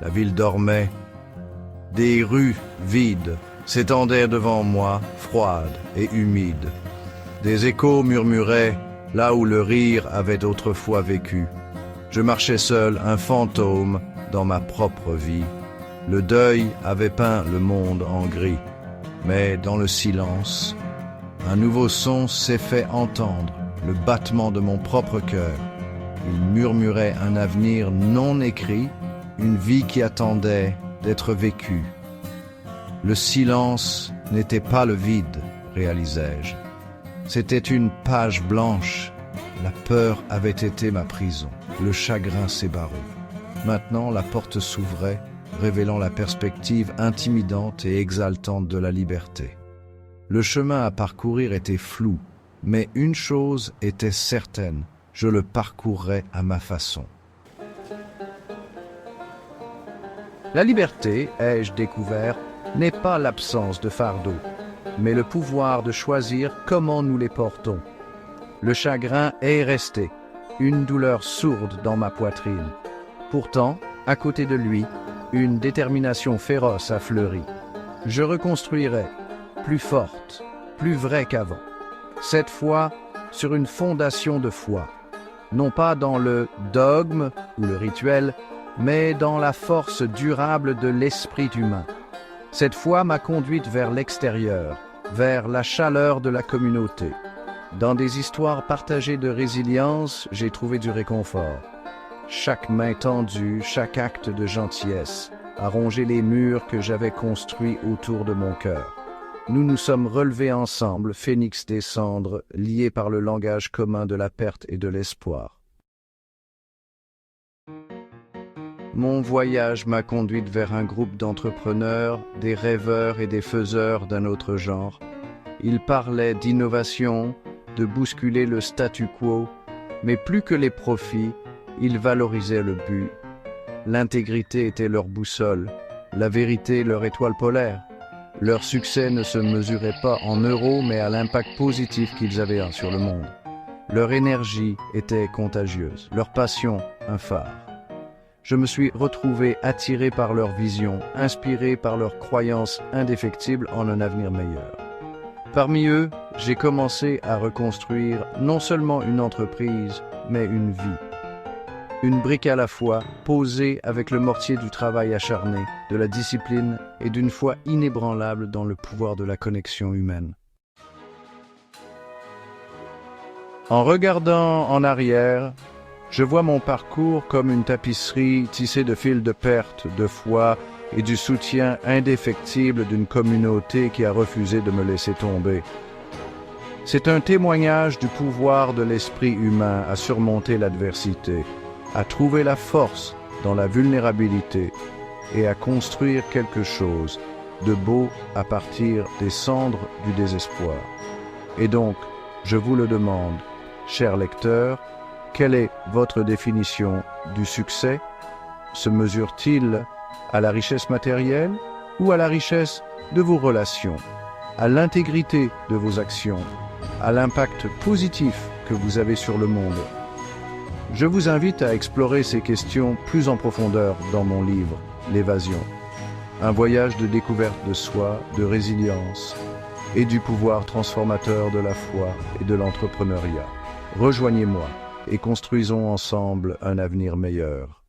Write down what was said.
La ville dormait. Des rues vides s'étendaient devant moi, froides et humides. Des échos murmuraient là où le rire avait autrefois vécu. Je marchais seul, un fantôme, dans ma propre vie. Le deuil avait peint le monde en gris. Mais dans le silence, un nouveau son s'est fait entendre, le battement de mon propre cœur. Il murmurait un avenir non écrit, une vie qui attendait d'être vécue. Le silence n'était pas le vide, réalisai-je. C'était une page blanche. La peur avait été ma prison, le chagrin ses barreaux. Maintenant, la porte s'ouvrait, révélant la perspective intimidante et exaltante de la liberté. Le chemin à parcourir était flou, mais une chose était certaine, je le parcourrais à ma façon. La liberté, ai-je découvert, n'est pas l'absence de fardeau, mais le pouvoir de choisir comment nous les portons. Le chagrin est resté, une douleur sourde dans ma poitrine. Pourtant, à côté de lui, une détermination féroce a fleuri. Je reconstruirai, plus forte, plus vraie qu'avant. Cette fois, sur une fondation de foi. Non pas dans le dogme ou le rituel, mais dans la force durable de l'esprit humain. Cette foi m'a conduite vers l'extérieur, vers la chaleur de la communauté. Dans des histoires partagées de résilience, j'ai trouvé du réconfort. Chaque main tendue, chaque acte de gentillesse a rongé les murs que j'avais construits autour de mon cœur. Nous nous sommes relevés ensemble, phénix des cendres, liés par le langage commun de la perte et de l'espoir. Mon voyage m'a conduite vers un groupe d'entrepreneurs, des rêveurs et des faiseurs d'un autre genre. Ils parlaient d'innovation, de bousculer le statu quo, mais plus que les profits, ils valorisaient le but. L'intégrité était leur boussole, la vérité leur étoile polaire. Leur succès ne se mesurait pas en euros, mais à l'impact positif qu'ils avaient sur le monde. Leur énergie était contagieuse, leur passion un phare. Je me suis retrouvé attiré par leur vision, inspiré par leur croyance indéfectible en un avenir meilleur. Parmi eux, j'ai commencé à reconstruire non seulement une entreprise, mais une vie. Une brique à la fois, posée avec le mortier du travail acharné, de la discipline et d'une foi inébranlable dans le pouvoir de la connexion humaine. En regardant en arrière, je vois mon parcours comme une tapisserie tissée de fils de perte, de foi et du soutien indéfectible d'une communauté qui a refusé de me laisser tomber. C'est un témoignage du pouvoir de l'esprit humain à surmonter l'adversité, à trouver la force dans la vulnérabilité et à construire quelque chose de beau à partir des cendres du désespoir. Et donc, je vous le demande, chers lecteurs, quelle est votre définition du succès? Se mesure-t-il à la richesse matérielle ou à la richesse de vos relations, à l'intégrité de vos actions, à l'impact positif que vous avez sur le monde? Je vous invite à explorer ces questions plus en profondeur dans mon livre « L'évasion », un voyage de découverte de soi, de résilience et du pouvoir transformateur de la foi et de l'entrepreneuriat. Rejoignez-moi et construisons ensemble un avenir meilleur.